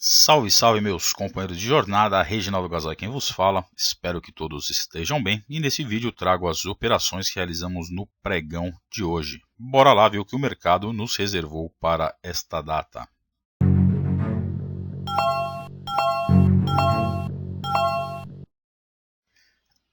Salve, salve meus companheiros de jornada, Reginaldo Gazai quem vos fala, espero que todos estejam bem e nesse vídeo trago as operações que realizamos no pregão de hoje. Bora lá ver o que o mercado nos reservou para esta data.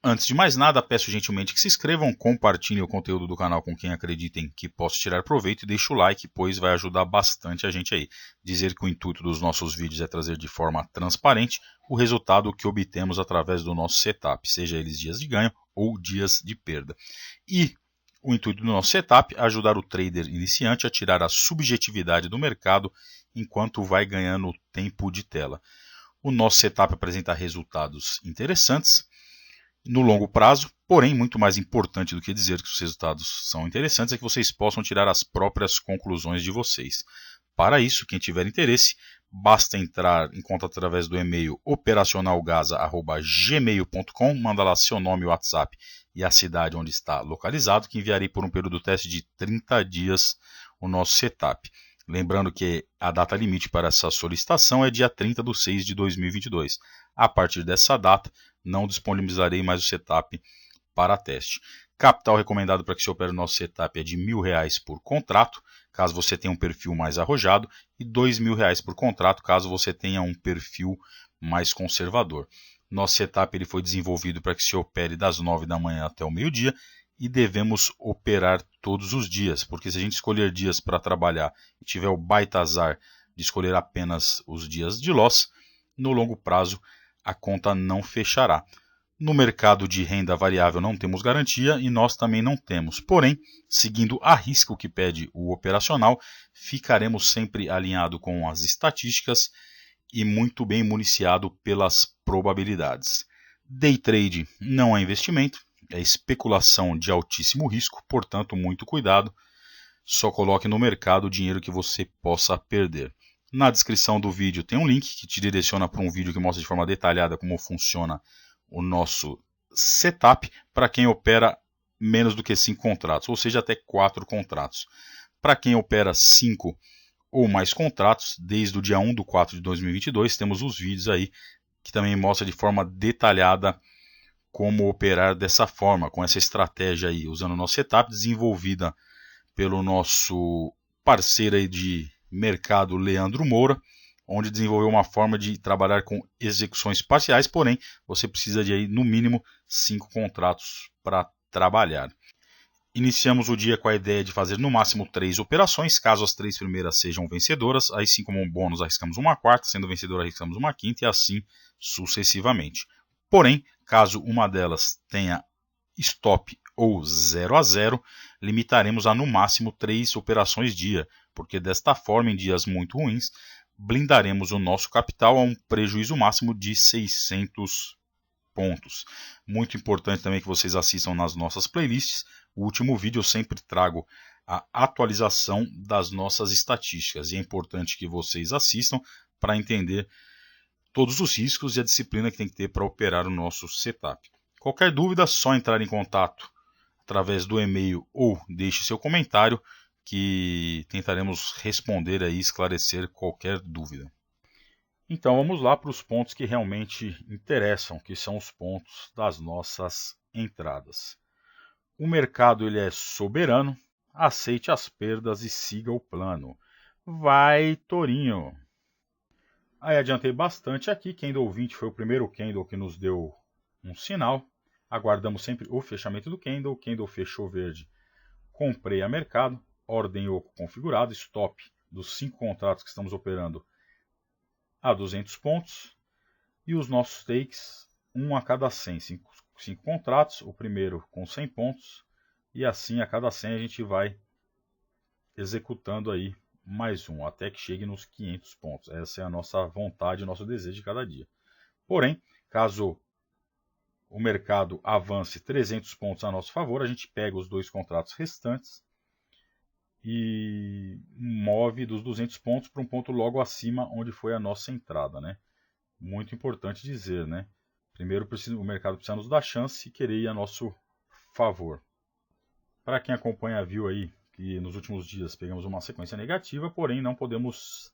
Antes de mais nada, peço gentilmente que se inscrevam, compartilhem o conteúdo do canal com quem acreditem que possa tirar proveito e deixem o like, pois vai ajudar bastante a gente aí. Dizer que o intuito dos nossos vídeos é trazer de forma transparente o resultado que obtemos através do nosso setup, seja eles dias de ganho ou dias de perda. E o intuito do nosso setup é ajudar o trader iniciante a tirar a subjetividade do mercado enquanto vai ganhando tempo de tela. O nosso setup apresenta resultados interessantes no longo prazo, porém, muito mais importante do que dizer que os resultados são interessantes é que vocês possam tirar as próprias conclusões de vocês. Para isso, quem tiver interesse, basta entrar em contato através do e-mail operacionalgaza@gmail.com, manda lá seu nome, WhatsApp e a cidade onde está localizado, que enviarei por um período teste de 30 dias o nosso setup. Lembrando que a data limite para essa solicitação é dia 30/6/2022. A partir dessa data, não disponibilizarei mais o setup para teste. Capital recomendado para que se opere o nosso setup é de R$1.000 por contrato, caso você tenha um perfil mais arrojado, e R$2.000 por contrato, caso você tenha um perfil mais conservador. Nosso setup ele foi desenvolvido para que se opere das 9 da manhã até o meio-dia e devemos operar todos os dias, porque se a gente escolher dias para trabalhar e tiver o baita azar de escolher apenas os dias de loss, no longo prazo a conta não fechará. No mercado de renda variável não temos garantia e nós também não temos. Porém, seguindo a risca o que pede o operacional, ficaremos sempre alinhado com as estatísticas e muito bem municiado pelas probabilidades. Day trade não é investimento, é especulação de altíssimo risco, portanto, muito cuidado. Só coloque no mercado o dinheiro que você possa perder. Na descrição do vídeo tem um link que te direciona para um vídeo que mostra de forma detalhada como funciona o nosso setup para quem opera menos do que 5 contratos, ou seja, até 4 contratos. Para quem opera 5 ou mais contratos, desde o dia 1/4/2022, temos os vídeos aí que também mostra de forma detalhada como operar dessa forma, com essa estratégia aí, usando o nosso setup desenvolvida pelo nosso parceiro aí de mercado, Leandro Moura, onde desenvolveu uma forma de trabalhar com execuções parciais, porém você precisa de aí, no mínimo 5 contratos para trabalhar. Iniciamos o dia com a ideia de fazer no máximo 3 operações, caso as 3 primeiras sejam vencedoras, aí sim como um bônus arriscamos uma quarta, sendo vencedora arriscamos uma quinta e assim sucessivamente. Porém, caso uma delas tenha stop ou 0/0, limitaremos a no máximo 3 operações dia, porque desta forma, em dias muito ruins, blindaremos o nosso capital a um prejuízo máximo de 600 pontos. Muito importante também que vocês assistam nas nossas playlists. O último vídeo eu sempre trago a atualização das nossas estatísticas e é importante que vocês assistam para entender todos os riscos e a disciplina que tem que ter para operar o nosso setup. Qualquer dúvida, só entrar em contato através do e-mail ou deixe seu comentário que tentaremos responder e esclarecer qualquer dúvida. Então vamos lá para os pontos que realmente interessam, que são os pontos das nossas entradas. O mercado ele é soberano, aceite as perdas e siga o plano. Vai, Torinho! Aí adiantei bastante aqui, candle 20 foi o primeiro candle que nos deu um sinal. Aguardamos sempre o fechamento do candle fechou verde, comprei a mercado, ordem oco configurado, stop dos 5 contratos que estamos operando a 200 pontos e os nossos takes, um a cada 100, 5 contratos, o primeiro com 100 pontos e assim a cada 100 a gente vai executando aí mais um, até que chegue nos 500 pontos. Essa é a nossa vontade, o nosso desejo de cada dia. Porém, caso o mercado avance 300 pontos a nosso favor, a gente pega os 2 contratos restantes e move dos 200 pontos para um ponto logo acima onde foi a nossa entrada, né? Muito importante dizer, né? Primeiro o mercado precisa nos dar chance e querer ir a nosso favor. Para quem acompanha viu aí que nos últimos dias pegamos uma sequência negativa, porém não podemos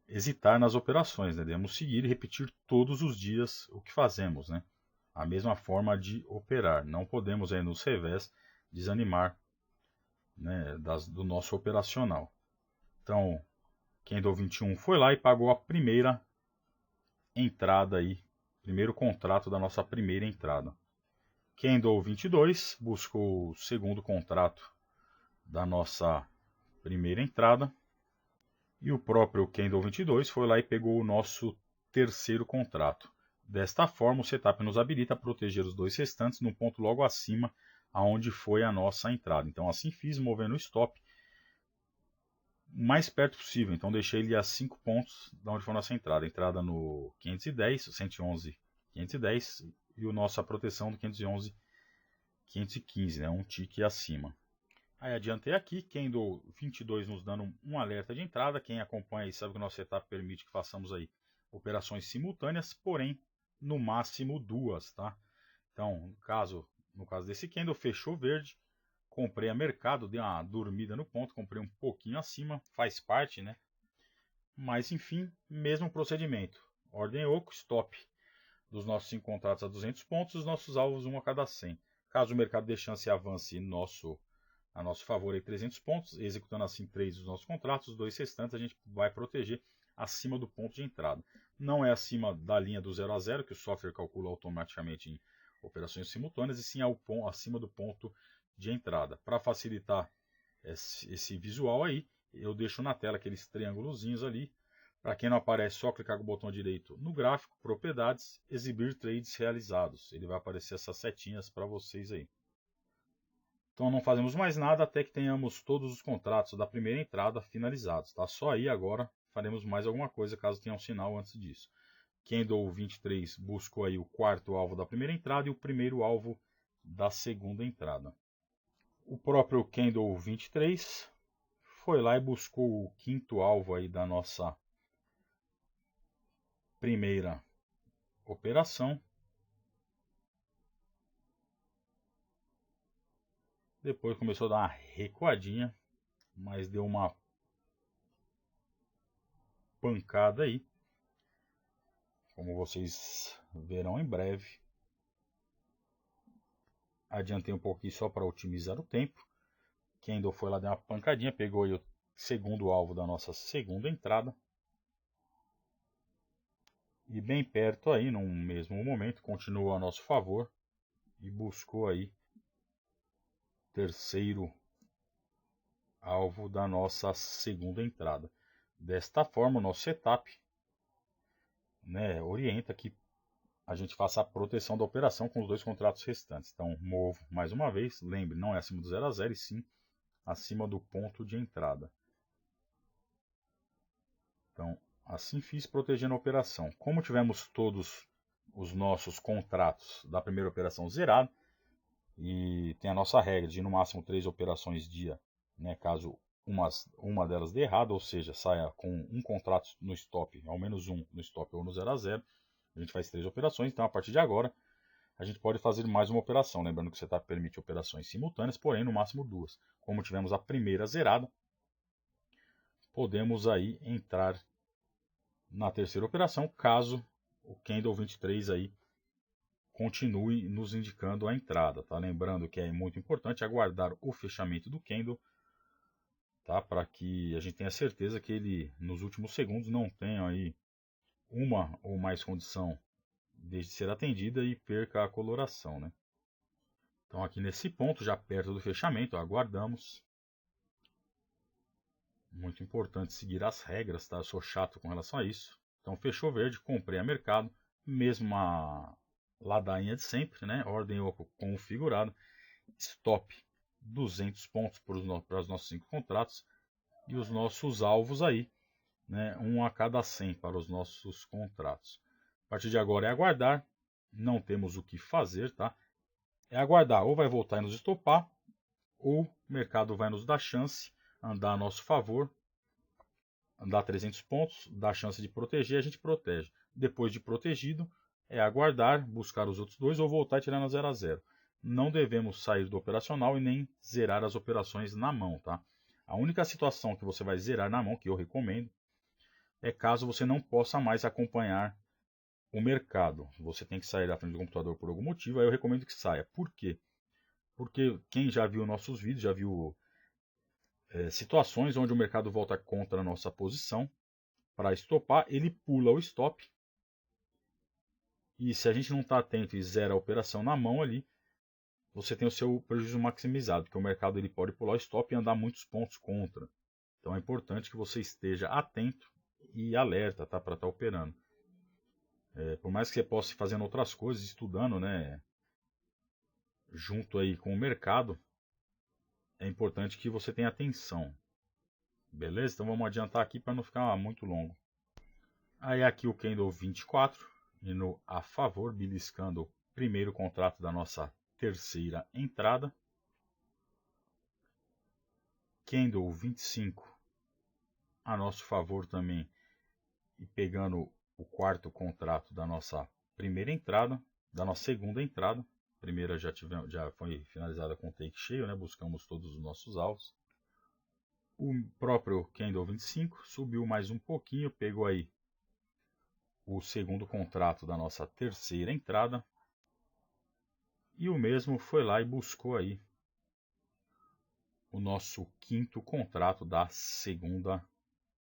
hesitar nas operações, né? Devemos seguir e repetir todos os dias o que fazemos, né? A mesma forma de operar. Não podemos aí nos revés desanimar, né, do nosso operacional. Então, Candle 21 foi lá e pagou a primeira entrada aí, primeiro contrato da nossa primeira entrada. Candle 22 buscou o segundo contrato da nossa primeira entrada. E o próprio Candle 22 foi lá e pegou o nosso terceiro contrato. Desta forma, o setup nos habilita a proteger os dois restantes no ponto logo acima aonde foi a nossa entrada. Então assim fiz, movendo o stop o mais perto possível. Então deixei ele a 5 pontos da onde foi a nossa entrada. Entrada no 510, 111, 510 e a nossa proteção do 511, 515, né? Um tique acima. Aí adiantei aqui, Candle 22 nos dando um alerta de entrada. Quem acompanha aí sabe que o nosso setup permite que façamos aí operações simultâneas, porém no máximo 2, tá? Então, no caso desse Candle, fechou verde, comprei a mercado, dei uma dormida no ponto, comprei um pouquinho acima, faz parte, né? Mas enfim, mesmo procedimento. Ordem oco, stop dos nossos 5 contratos a 200 pontos, os nossos alvos 1 a cada 100. Caso o mercado dê chance e avance a nosso favor aí 300 pontos, executando assim 3 dos nossos contratos, os 2 restantes a gente vai proteger acima do ponto de entrada. Não é acima da linha do 0 a 0, que o software calcula automaticamente em operações simultâneas, e sim acima do ponto de entrada. Para facilitar esse visual aí, eu deixo na tela aqueles triângulozinhos ali. Para quem não aparece, só clicar com o botão direito no gráfico, propriedades, exibir trades realizados. Ele vai aparecer essas setinhas para vocês aí. Então não fazemos mais nada até que tenhamos todos os contratos da primeira entrada finalizados. Tá? Só aí agora faremos mais alguma coisa caso tenha um sinal antes disso. Candle 23 buscou aí o quarto alvo da primeira entrada e o primeiro alvo da segunda entrada. O próprio Candle 23 foi lá e buscou o quinto alvo aí da nossa primeira operação. Depois começou a dar uma recuadinha, mas deu uma pancada aí, como vocês verão em breve. Adiantei um pouquinho só para otimizar o tempo. Candle foi lá, deu uma pancadinha, pegou aí o segundo alvo da nossa segunda entrada. E bem perto aí, no mesmo momento, continuou a nosso favor e buscou aí terceiro alvo da nossa segunda entrada. Desta forma, o nosso setup, né, orienta que a gente faça a proteção da operação com os 2 contratos restantes. Então, movo mais uma vez, lembre, não é acima do 0 a 0 e sim acima do ponto de entrada. Então, assim fiz, protegendo a operação. Como tivemos todos os nossos contratos da primeira operação zerados, e tem a nossa regra de no máximo 3 operações dia, né, caso uma delas dê errado, ou seja, saia com um contrato no stop, ao menos um no stop ou no 0 a 0, a gente faz 3 operações. Então a partir de agora a gente pode fazer mais uma operação, lembrando que o setup permite operações simultâneas, porém no máximo 2. Como tivemos a primeira zerada, podemos aí entrar na terceira operação, caso o Candle 23 aí continue nos indicando a entrada, tá? Lembrando que é muito importante aguardar o fechamento do Candle, tá? Para que a gente tenha certeza que ele nos últimos segundos não tenha aí uma ou mais condição de ser atendida e perca a coloração, né? Então aqui nesse ponto, já perto do fechamento, aguardamos. Muito importante seguir as regras, tá? Eu sou chato com relação a isso. Então fechou verde, comprei a mercado, mesma ladainha de sempre, né? Ordem oco configurada, stop 200 pontos para os nossos 5 contratos e os nossos alvos aí, né? 1 a cada 100 para os nossos contratos. A partir de agora é aguardar, não temos o que fazer, tá? É aguardar, ou vai voltar e nos estopar, ou o mercado vai nos dar chance, andar a nosso favor, andar 300 pontos, dá chance de proteger, a gente protege. Depois de protegido, é aguardar, buscar os outros 2 ou voltar e tirar na 0 a 0. Não devemos sair do operacional e nem zerar as operações na mão, tá? A única situação que você vai zerar na mão, que eu recomendo, é caso você não possa mais acompanhar o mercado. Você tem que sair da frente do computador por algum motivo, aí eu recomendo que saia. Por quê? Porque quem já viu nossos vídeos, já viu situações onde o mercado volta contra a nossa posição. Para estopar, ele pula o stop. E se a gente não está atento e zera a operação na mão ali, você tem o seu prejuízo maximizado, porque o mercado ele pode pular o stop e andar muitos pontos contra. Então é importante que você esteja atento e alerta, tá, para estar operando. Por mais que você possa ir fazendo outras coisas, estudando, né, junto aí com o mercado, é importante que você tenha atenção. Beleza? Então vamos adiantar aqui para não ficar muito longo. Aí aqui o candle 24, indo a favor, beliscando o primeiro contrato da nossa terceira entrada. Candle 25 a nosso favor também, e pegando o quarto contrato da nossa primeira entrada, da nossa segunda entrada. A primeira já foi finalizada com take cheio, né? Buscamos todos os nossos alvos. O próprio candle 25 subiu mais um pouquinho, pegou aí o segundo contrato da nossa terceira entrada. E o mesmo foi lá e buscou aí o nosso quinto contrato da segunda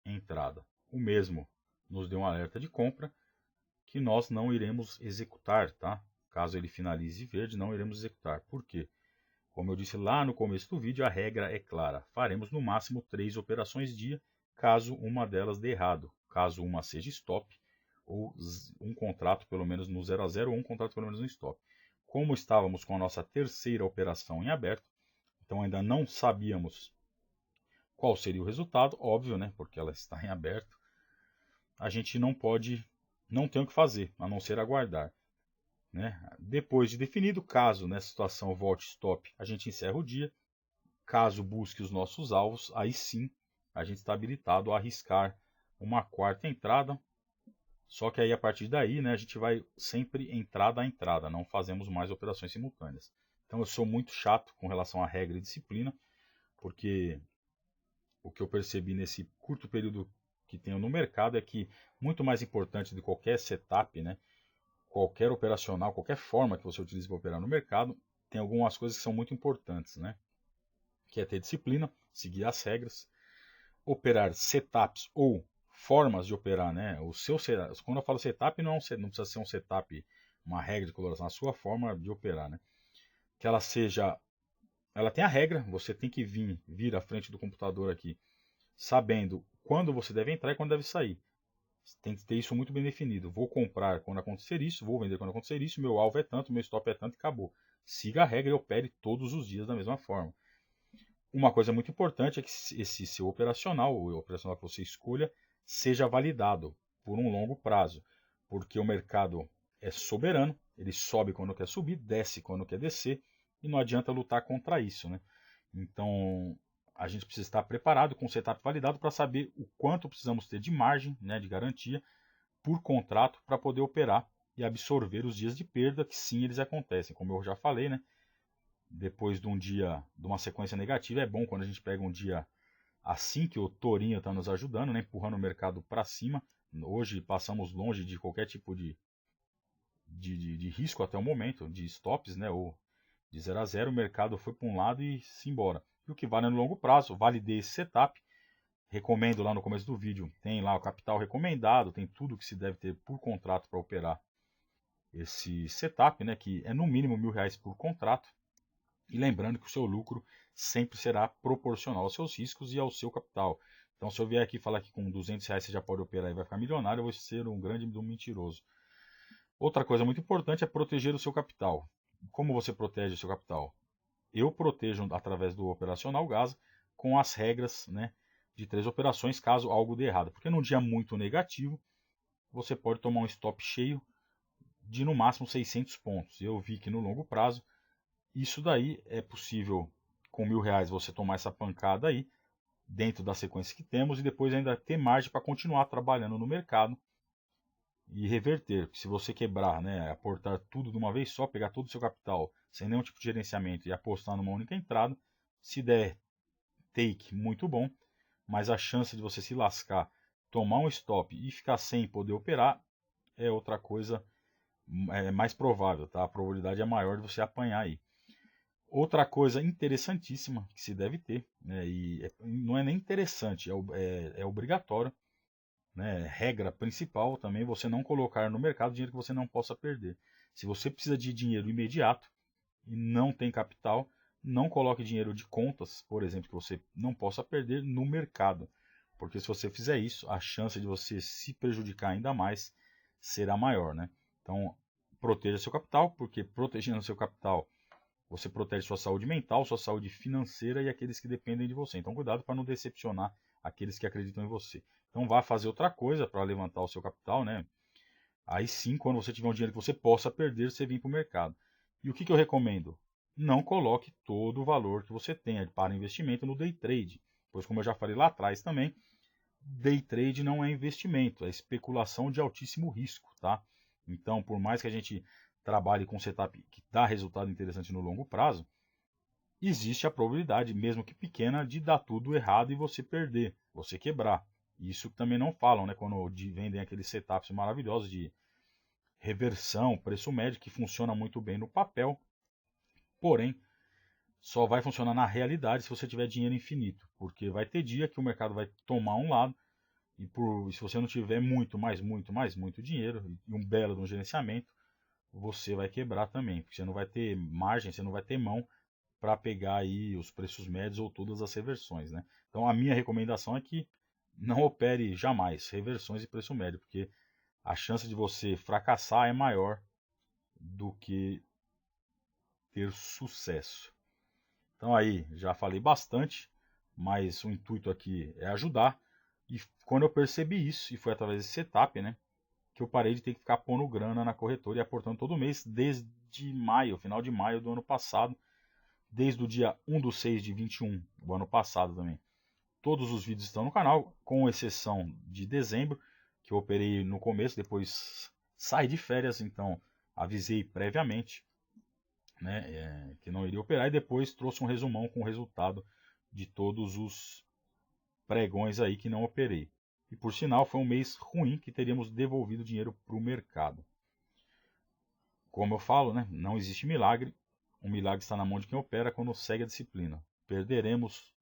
entrada. O mesmo nos deu um alerta de compra que nós não iremos executar, tá? Caso ele finalize verde, não iremos executar. Por quê? Como eu disse lá no começo do vídeo, a regra é clara. Faremos no máximo 3 operações dia, caso uma delas dê errado. Caso uma seja stop, ou um contrato pelo menos no 0 a 0, ou um contrato pelo menos no stop. Como estávamos com a nossa terceira operação em aberto, então ainda não sabíamos qual seria o resultado, óbvio, né? Porque ela está em aberto. A gente não tem o que fazer, a não ser aguardar. Né? Depois de definido, caso nessa situação volte stop, a gente encerra o dia. Caso busque os nossos alvos, aí sim a gente está habilitado a arriscar uma quarta entrada. Só que aí a partir daí, né, a gente vai sempre entrada a entrada, não fazemos mais operações simultâneas. Então eu sou muito chato com relação à regra e disciplina, porque o que eu percebi nesse curto período que tenho no mercado é que muito mais importante de qualquer setup, né, qualquer operacional, qualquer forma que você utilize para operar no mercado, tem algumas coisas que são muito importantes, né? Que é ter disciplina, seguir as regras, operar setups ou formas de operar, né? Quando eu falo setup, não precisa ser um setup, uma regra de coloração, a sua forma de operar, né? Que ela tem a regra, você tem que vir à frente do computador aqui, sabendo quando você deve entrar e quando deve sair. Tem que ter isso muito bem definido. Vou comprar quando acontecer isso, vou vender quando acontecer isso, meu alvo é tanto, meu stop é tanto e acabou. Siga a regra e opere todos os dias da mesma forma. Uma coisa muito importante é que esse seu operacional, o operacional que você escolha, seja validado por um longo prazo, porque o mercado é soberano, ele sobe quando quer subir, desce quando quer descer, e não adianta lutar contra isso, né? Então, a gente precisa estar preparado com o setup validado para saber o quanto precisamos ter de margem, né, de garantia por contrato para poder operar e absorver os dias de perda, que sim, eles acontecem. Como eu já falei, né, depois de um dia, de uma sequência negativa, é bom quando a gente pega um dia assim, que o tourinho está nos ajudando, né, empurrando o mercado para cima. Hoje passamos longe de qualquer tipo de risco até o momento, de stops, né, ou de 0 a 0, o mercado foi para um lado e se embora. E o que vale no longo prazo, validei esse setup, recomendo lá no começo do vídeo, tem lá o capital recomendado, tem tudo que se deve ter por contrato para operar esse setup, né, que é no mínimo R$1.000 por contrato. E lembrando que o seu lucro sempre será proporcional aos seus riscos e ao seu capital. Então, se eu vier aqui falar que com R$200 você já pode operar e vai ficar milionário, eu vou ser um grande mentiroso. Outra coisa muito importante é proteger o seu capital. Como você protege o seu capital? Eu protejo através do operacional GASA com as regras, né, de 3 operações caso algo dê errado. Porque num dia muito negativo, você pode tomar um stop cheio de no máximo 600 pontos. Eu vi que no longo prazo, isso daí é possível com R$1.000 você tomar essa pancada aí, dentro da sequência que temos, e depois ainda ter margem para continuar trabalhando no mercado e reverter. Se você quebrar, né, aportar tudo de uma vez só, pegar todo o seu capital sem nenhum tipo de gerenciamento e apostar numa única entrada, se der take, muito bom, mas a chance de você se lascar tomar um stop e ficar sem poder operar é outra coisa mais provável, tá? A probabilidade é maior de você apanhar aí. Outra coisa interessantíssima que se deve ter, né, e não é nem interessante, é obrigatório, né, regra principal também, você não colocar no mercado dinheiro que você não possa perder. Se você precisa de dinheiro imediato e não tem capital, não coloque dinheiro de contas, por exemplo, que você não possa perder no mercado. Porque se você fizer isso, a chance de você se prejudicar ainda mais será maior, né? Então, proteja seu capital, porque protegendo seu capital, você protege sua saúde mental, sua saúde financeira e aqueles que dependem de você. Então, cuidado para não decepcionar aqueles que acreditam em você. Então, vá fazer outra coisa para levantar o seu capital, né? Aí sim, quando você tiver um dinheiro que você possa perder, você vem para o mercado. E o que eu recomendo? Não coloque todo o valor que você tenha para investimento no day trade. Pois, como eu já falei lá atrás também, day trade não é investimento, é especulação de altíssimo risco, tá? Então, por mais que a gente trabalhe com setup que dá resultado interessante no longo prazo, existe a probabilidade, mesmo que pequena, de dar tudo errado e você perder, você quebrar. Isso também não falam, né? Quando vendem aqueles setups maravilhosos de reversão, preço médio, que funciona muito bem no papel, porém, só vai funcionar na realidade se você tiver dinheiro infinito, porque vai ter dia que o mercado vai tomar um lado, e se você não tiver muito dinheiro e um belo de um gerenciamento, você vai quebrar também, porque você não vai ter margem, você não vai ter mão para pegar aí os preços médios ou todas as reversões, né? Então a minha recomendação é que não opere jamais reversões e preço médio, porque a chance de você fracassar é maior do que ter sucesso. Então aí, já falei bastante, mas o intuito aqui é ajudar. E quando eu percebi isso, e foi através desse setup, né, que eu parei de ter que ficar pondo grana na corretora e aportando todo mês, desde maio, final de maio do ano passado, desde o dia 1/6 de 21, do ano passado também. Todos os vídeos estão no canal, com exceção de dezembro, que eu operei no começo, depois saí de férias, então avisei previamente, né, que não iria operar, e depois trouxe um resumão com o resultado de todos os pregões aí que não operei. E por sinal, foi um mês ruim que teríamos devolvido dinheiro para o mercado. Como eu falo, né, não existe milagre. Um milagre está na mão de quem opera quando segue a disciplina. Perderemos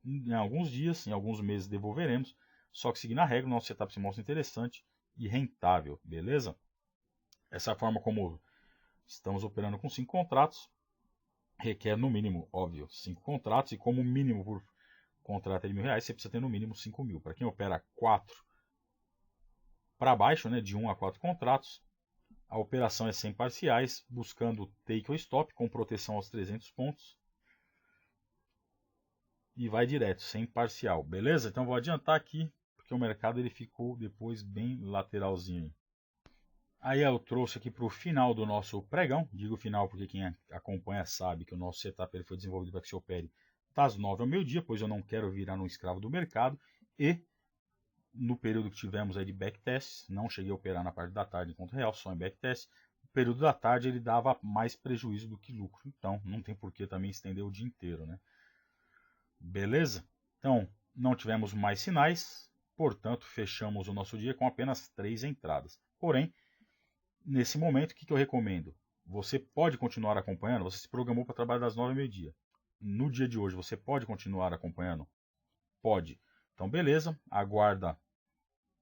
em alguns dias, em alguns meses devolveremos, só que seguindo a regra, o nosso setup se mostra interessante e rentável, beleza? Essa forma como estamos operando com 5 contratos, requer no mínimo, óbvio, 5 contratos, e como mínimo por contrato é de R$1.000, você precisa ter no mínimo 5.000. Para quem opera 4 para baixo, né, de 1 a 4 contratos, a operação é sem parciais, buscando take ou stop, com proteção aos 300 pontos, e vai direto, sem parcial, beleza? Então vou adiantar aqui, porque o mercado ele ficou depois bem lateralzinho. Aí eu trouxe aqui para o final do nosso pregão, digo final porque quem acompanha sabe que o nosso setup ele foi desenvolvido para que se opere das 9 ao meio-dia, pois eu não quero virar um escravo do mercado, e no período que tivemos aí de backtest, não cheguei a operar na parte da tarde em conta real, só em backtest, o período da tarde ele dava mais prejuízo do que lucro, então não tem por que também estender o dia inteiro, né? Beleza? Então, não tivemos mais sinais, portanto, fechamos o nosso dia com apenas 3 entradas. Porém, nesse momento, o que eu recomendo? Você pode continuar acompanhando, você se programou para trabalhar das 9 ao meio-dia. No dia de hoje, você pode continuar acompanhando? Pode. Então, beleza, aguarda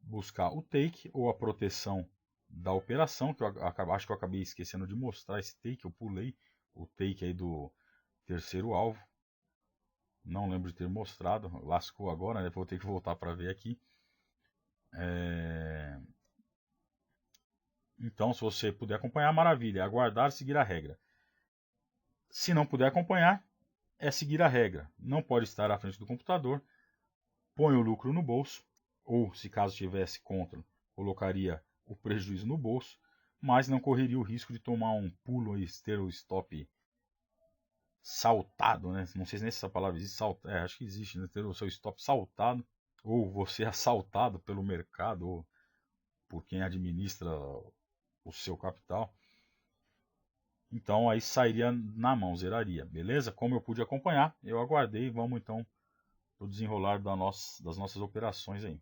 buscar o take ou a proteção da operação, que acho que eu acabei esquecendo de mostrar esse take, eu pulei o take aí do terceiro alvo. Não lembro de ter mostrado, lascou agora, né? Vou ter que voltar para ver aqui. Então, se você puder acompanhar, maravilha. Aguardar, seguir a regra. Se não puder acompanhar, é seguir a regra. Não pode estar à frente do computador. Põe o lucro no bolso. Ou, se caso tivesse contra, colocaria o prejuízo no bolso. Mas não correria o risco de tomar um pulo e ter o stop saltado, né? Não sei se essa palavra existe, acho que existe, né? Ter o seu stop saltado, ou você assaltado pelo mercado, ou por quem administra o seu capital. Então aí sairia na mão, zeraria, beleza? Como eu pude acompanhar, eu aguardei, vamos então para o desenrolar das nossas operações aí.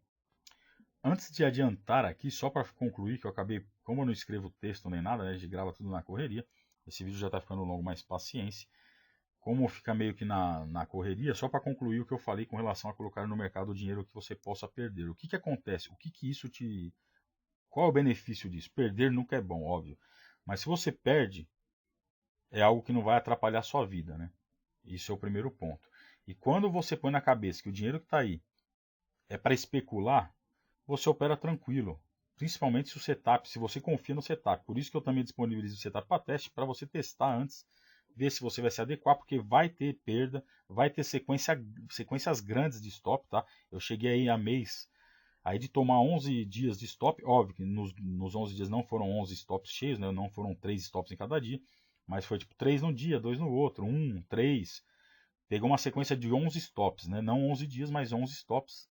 Antes de adiantar aqui, só para concluir, que eu acabei, como eu não escrevo texto nem nada, né, a gente grava tudo na correria, esse vídeo já está ficando longo, mas paciência. Como fica meio que na correria, só para concluir o que eu falei com relação a colocar no mercado o dinheiro que você possa perder. O que acontece? Qual é o benefício disso? Perder nunca é bom, óbvio. Mas se você perde, é algo que não vai atrapalhar a sua vida, né? Isso é o primeiro ponto. E quando você põe na cabeça que o dinheiro que está aí é para especular, você opera tranquilo. Principalmente se o setup, se você confia no setup. Por isso que eu também disponibilizo o setup para teste, para você testar antes, ver se você vai se adequar, porque vai ter perda, vai ter sequências grandes de stop, tá? Eu cheguei aí a mês aí de tomar 11 dias de stop, óbvio que nos 11 dias não foram 11 stops cheios, né? Não foram 3 stops em cada dia, mas foi tipo 3 num dia, 2 no outro, 1, 3. Pegou uma sequência de 11 stops, né? Não 11 dias, mas 11 stops.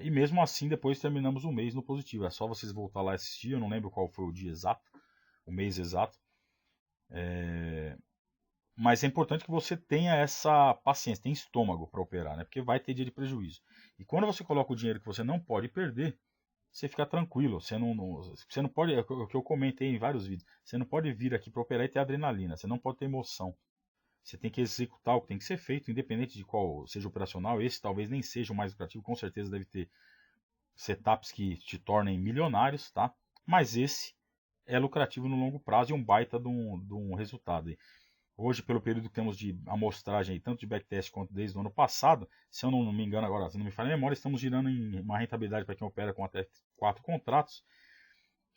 E mesmo assim, depois terminamos o mês no positivo. É só vocês voltar lá e assistir. Eu não lembro qual foi o dia exato, o mês exato. Mas é importante que você tenha essa paciência, tenha estômago para operar, né? Porque vai ter dia de prejuízo. E quando você coloca o dinheiro que você não pode perder, você fica tranquilo. Você não pode, é o que eu comentei em vários vídeos, você não pode vir aqui para operar e ter adrenalina, você não pode ter emoção. Você tem que executar o que tem que ser feito, independente de qual seja operacional. Esse talvez nem seja o mais lucrativo, com certeza deve ter setups que te tornem milionários, tá? Mas esse é lucrativo no longo prazo e um baita de um resultado. Hoje, pelo período que temos de amostragem, tanto de backtest quanto desde o ano passado, se eu não me engano agora, se não me falha a memória, estamos girando em uma rentabilidade para quem opera com até 4 contratos,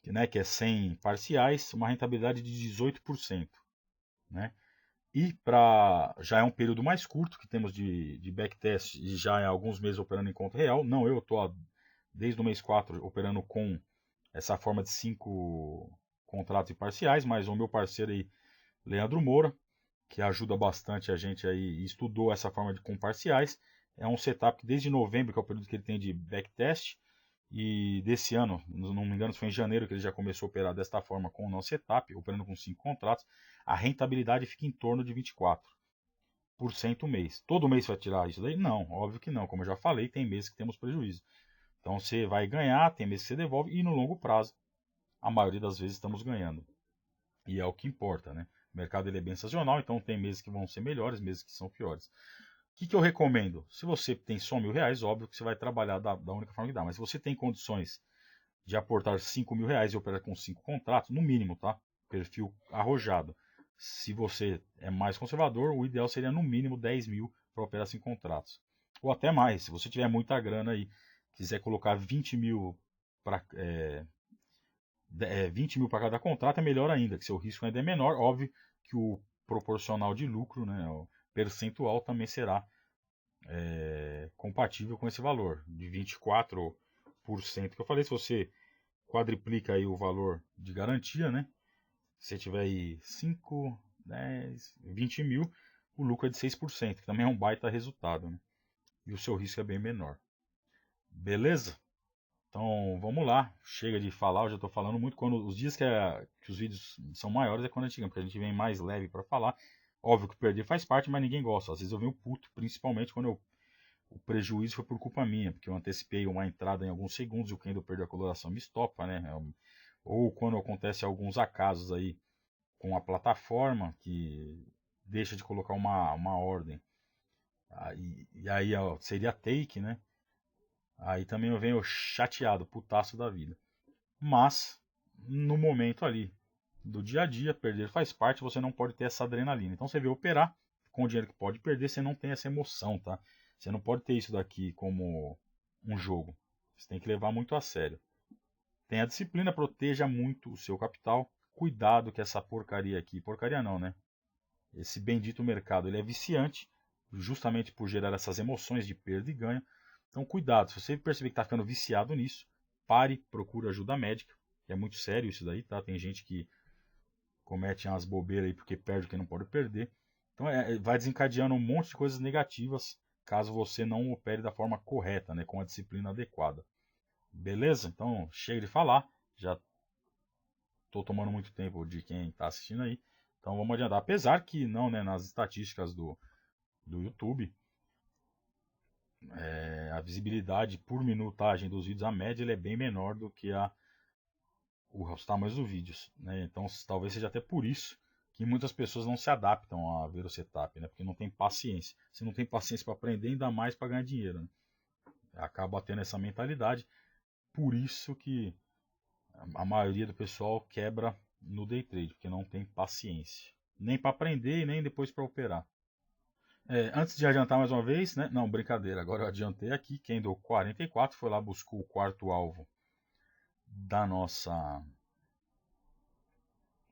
que é 100 parciais, uma rentabilidade de 18%. Né? E já é um período mais curto que temos de backtest e já é alguns meses operando em conta real. Não, eu estou desde o mês 4 operando com essa forma de 5 contratos e parciais, mas o meu parceiro aí, Leandro Moura, que ajuda bastante a gente aí e estudou essa forma com parciais. É um setup que desde novembro, que é o período que ele tem de backtest, e desse ano, não me engano, foi em janeiro que ele já começou a operar desta forma com o nosso setup, operando com 5 contratos, a rentabilidade fica em torno de 24% mês. Todo mês vai tirar isso daí? Não, óbvio que não. Como eu já falei, tem meses que temos prejuízo. Então você vai ganhar, tem meses que você devolve, e no longo prazo, a maioria das vezes estamos ganhando. E é o que importa, né? O mercado ele é bem sazonal, então tem meses que vão ser melhores, meses que são piores. O que eu recomendo? Se você tem só R$ 1.000, óbvio que você vai trabalhar da única forma que dá. Mas se você tem condições de aportar R$ 5.000 e operar com 5 contratos, no mínimo, tá? Perfil arrojado. Se você é mais conservador, o ideal seria no mínimo 10 mil para operar 5 contratos. Ou até mais, se você tiver muita grana aí, quiser colocar 20 mil para 20 mil para cada contrato, é melhor ainda, que seu risco ainda é menor. Óbvio que o proporcional de lucro, né, o percentual, também será compatível com esse valor de 24% que eu falei. Se você quadriplica aí o valor de garantia, né? Se você tiver aí 5, 10, 20 mil, o lucro é de 6%, que também é um baita resultado, né? E o seu risco é bem menor. Beleza? Então vamos lá, chega de falar, eu já estou falando muito. Quando os dias que os vídeos são maiores é quando a gente ganha, porque a gente vem mais leve para falar. Óbvio que perder faz parte, mas ninguém gosta. Às vezes eu venho puto, principalmente quando o prejuízo foi por culpa minha, porque eu antecipei uma entrada em alguns segundos e o candle perdeu a coloração me estopa, né? Ou quando acontece alguns acasos aí com a plataforma que deixa de colocar uma ordem. E aí ó, seria take, né? Aí também eu venho chateado, putaço da vida. Mas, no momento ali do dia a dia, perder faz parte, você não pode ter essa adrenalina. Então você vê operar com o dinheiro que pode perder, você não tem essa emoção, tá? Você não pode ter isso daqui como um jogo. Você tem que levar muito a sério. Tenha disciplina, proteja muito o seu capital. Cuidado que essa porcaria aqui, porcaria não, né? Esse bendito mercado, ele é viciante, justamente por gerar essas emoções de perda e ganho. Então cuidado, se você perceber que está ficando viciado nisso, pare, procure ajuda médica. É muito sério isso daí, tá? Tem gente que comete umas bobeiras aí porque perde o que não pode perder. Então vai desencadeando um monte de coisas negativas caso você não opere da forma correta, né? Com a disciplina adequada. Beleza? Então chega de falar, já estou tomando muito tempo de quem está assistindo aí. Então vamos adiantar. Apesar que não, né? Nas estatísticas do YouTube, a visibilidade por minutagem dos vídeos, a média ele é bem menor do que os tamanhos dos vídeos, né? Então talvez seja até por isso que muitas pessoas não se adaptam a ver o setup, né? Porque não tem paciência. Você não tem paciência para aprender, ainda mais para ganhar dinheiro, né? Acaba tendo essa mentalidade, por isso que a maioria do pessoal quebra no day trade, porque não tem paciência, nem para aprender e nem depois para operar. Antes de adiantar mais uma vez, né? Não, brincadeira, agora eu adiantei aqui, Candle 44 foi lá, buscou o quarto alvo da nossa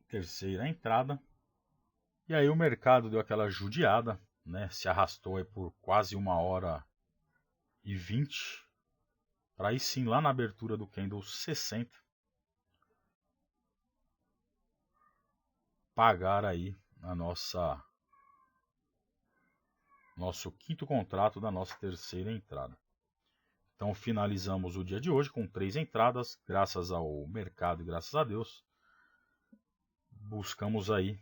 terceira entrada, e aí o mercado deu aquela judiada, né? Se arrastou aí por quase 1h20, para aí sim, lá na abertura do Candle 60, pagar aí a nosso quinto contrato da nossa terceira entrada. Então finalizamos o dia de hoje com 3 entradas, graças ao mercado e graças a Deus. Buscamos aí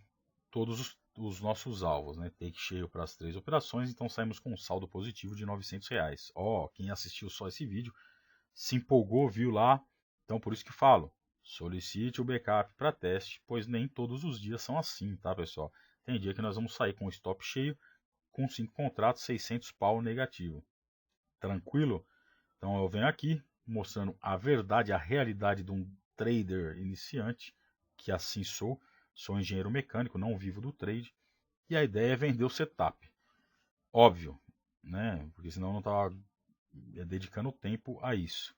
todos os nossos alvos, né? Take cheio para as 3 operações, então saímos com um saldo positivo de R$900. Quem assistiu só esse vídeo se empolgou, viu lá, então por isso que falo, solicite o backup para teste, pois nem todos os dias são assim, tá pessoal? Tem dia que nós vamos sair com o stop cheio, com 5 contratos, 600 pau negativo. Tranquilo? Então eu venho aqui mostrando a verdade, a realidade de um trader iniciante, que assim sou engenheiro mecânico, não vivo do trade, e a ideia é vender o setup. Óbvio, né? Porque senão eu não estava dedicando tempo a isso.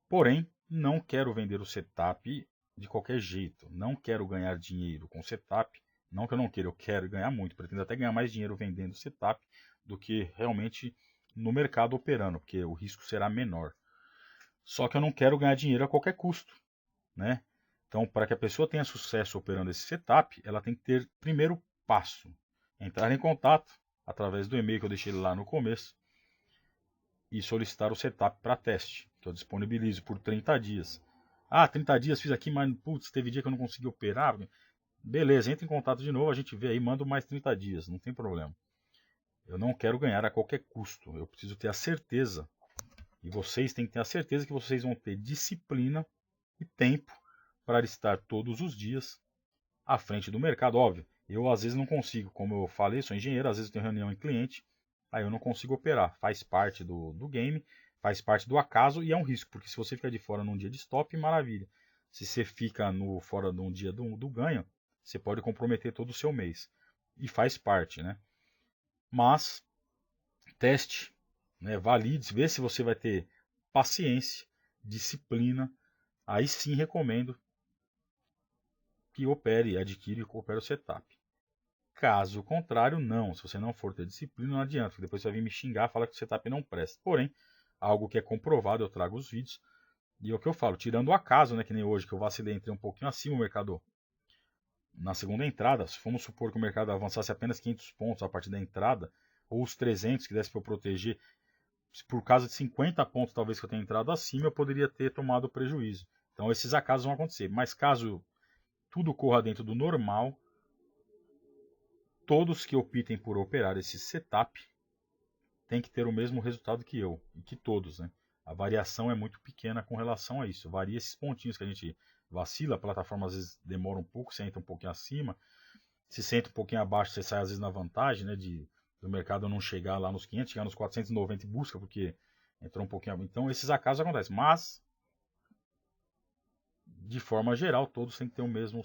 Porém, não quero vender o setup de qualquer jeito. Não quero ganhar dinheiro com o setup. Não que eu não queira, eu quero ganhar muito. Pretendo até ganhar mais dinheiro vendendo o setup do que realmente no mercado operando, porque o risco será menor. Só que eu não quero ganhar dinheiro a qualquer custo, né? Então, para que a pessoa tenha sucesso operando esse setup, ela tem que ter primeiro passo: entrar em contato através do e-mail que eu deixei lá no começo e solicitar o setup para teste, que eu disponibilizo por 30 dias. 30 dias fiz aqui, mas putz, teve dia que eu não consegui operar. Beleza, entra em contato de novo, a gente vê aí, manda mais 30 dias, não tem problema. Eu não quero ganhar a qualquer custo, eu preciso ter a certeza, e vocês têm que ter a certeza que vocês vão ter disciplina e tempo para estar todos os dias à frente do mercado. Óbvio, eu às vezes não consigo, como eu falei, sou engenheiro, às vezes eu tenho reunião em cliente, aí eu não consigo operar. Faz parte do game, faz parte do acaso e é um risco, porque se você ficar de fora num dia de stop, maravilha. Se você fica fora de um dia do ganho, você pode comprometer todo o seu mês. E faz parte, né? Mas teste, né? Valide, vê se você vai ter paciência, disciplina. Aí sim recomendo que opere, adquire e opere o setup. Caso contrário, não. Se você não for ter disciplina, não adianta, porque depois você vai vir me xingar, falar que o setup não presta. Porém, algo que é comprovado, eu trago os vídeos. E é o que eu falo, tirando o acaso, né, que nem hoje, que eu vacilei, entrei um pouquinho acima do mercado na segunda entrada. Se vamos supor que o mercado avançasse apenas 500 pontos a partir da entrada, ou os 300 que desse para eu proteger, por causa de 50 pontos talvez que eu tenha entrado acima, eu poderia ter tomado prejuízo. Então esses acasos vão acontecer. Mas caso tudo corra dentro do normal, todos que optem por operar esse setup têm que ter o mesmo resultado que eu, e que todos, né? A variação é muito pequena com relação a isso. Varia esses pontinhos que a gente vacila, a plataforma às vezes demora um pouco, você entra um pouquinho acima, se senta um pouquinho abaixo, você sai às vezes na vantagem, né, do mercado não chegar lá nos 500, chegar nos 490 e busca, porque entrou um pouquinho abaixo. Então esses acasos acontecem, mas de forma geral todos têm que ter o mesmo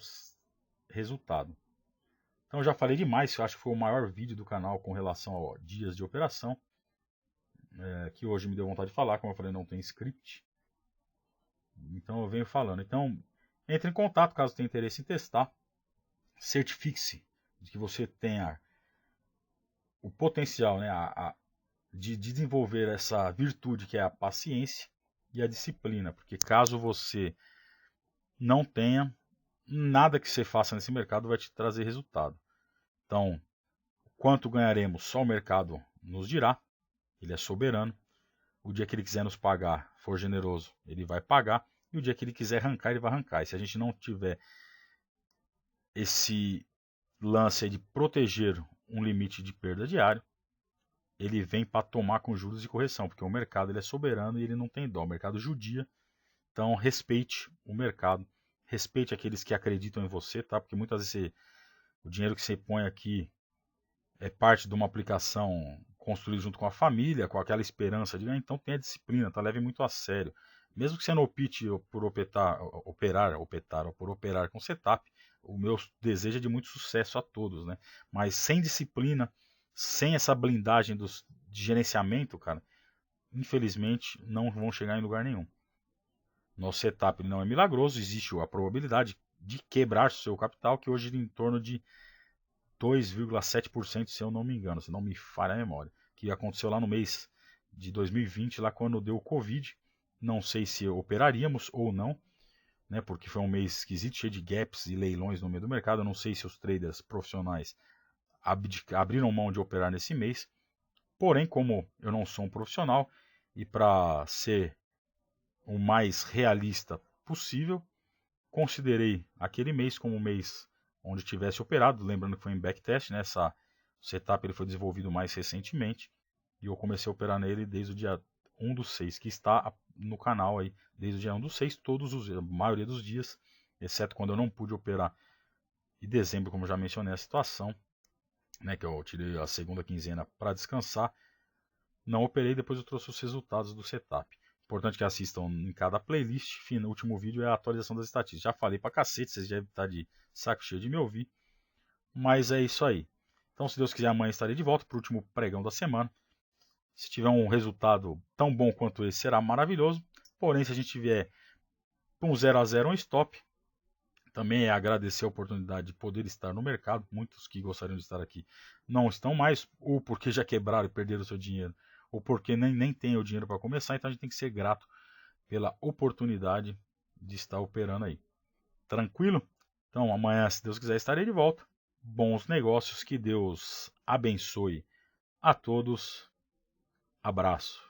resultado. Então já falei demais, eu acho que foi o maior vídeo do canal com relação a dias de operação, que hoje me deu vontade de falar, como eu falei, não tem script. Então eu venho falando. Então entre em contato caso tenha interesse em testar, certifique-se de que você tenha o potencial, né, de desenvolver essa virtude que é a paciência e a disciplina, porque caso você não tenha, nada que você faça nesse mercado vai te trazer resultado. Então, quanto ganharemos, só o mercado nos dirá, ele é soberano. O dia que ele quiser nos pagar, for generoso, ele vai pagar, e o dia que ele quiser arrancar, ele vai arrancar. E se a gente não tiver esse lance de proteger um limite de perda diário, ele vem para tomar com juros e correção, porque o mercado ele é soberano e ele não tem dó. O mercado judia. Então respeite o mercado, respeite aqueles que acreditam em você, tá? Porque muitas vezes o dinheiro que você põe aqui é parte de uma aplicação construída junto com a família, com aquela esperança de, então tenha disciplina, tá? Leve muito a sério. Mesmo que você não opte por operar com setup, o meu desejo é de muito sucesso a todos, né? Mas sem disciplina, sem essa blindagem de gerenciamento, cara, infelizmente não vão chegar em lugar nenhum. Nosso setup não é milagroso, existe a probabilidade de quebrar seu capital, que hoje é em torno de 2,7%, se eu não me engano, se não me falha a memória, que aconteceu lá no mês de 2020, lá quando deu o Covid. Não sei se operaríamos ou não, né, porque foi um mês esquisito, cheio de gaps e leilões no meio do mercado. Eu não sei se os traders profissionais abriram mão de operar nesse mês. Porém, como eu não sou um profissional e para ser o mais realista possível, considerei aquele mês como um mês onde tivesse operado, lembrando que foi em backtest, né? Essa setup ele foi desenvolvido mais recentemente e eu comecei a operar nele desde o dia 1/6, que está no canal aí desde o dia 1/6, a maioria dos dias, exceto quando eu não pude operar em dezembro, como já mencionei a situação, né, que eu tirei a segunda quinzena para descansar. Não operei, depois eu trouxe os resultados do setup. Importante que assistam em cada playlist. O último vídeo é a atualização das estatísticas. Já falei pra cacete, vocês devem estar de saco cheio de me ouvir. Mas é isso aí. Então, se Deus quiser, amanhã estarei de volta para o último pregão da semana. Se tiver um resultado tão bom quanto esse, será maravilhoso. Porém, se a gente tiver com 0-0 um stop, também é agradecer a oportunidade de poder estar no mercado. Muitos que gostariam de estar aqui não estão mais, ou porque já quebraram e perderam o seu dinheiro, ou porque nem tem o dinheiro para começar. Então a gente tem que ser grato pela oportunidade de estar operando aí. Tranquilo? Então amanhã, se Deus quiser, estarei de volta. Bons negócios, que Deus abençoe a todos. Abraço.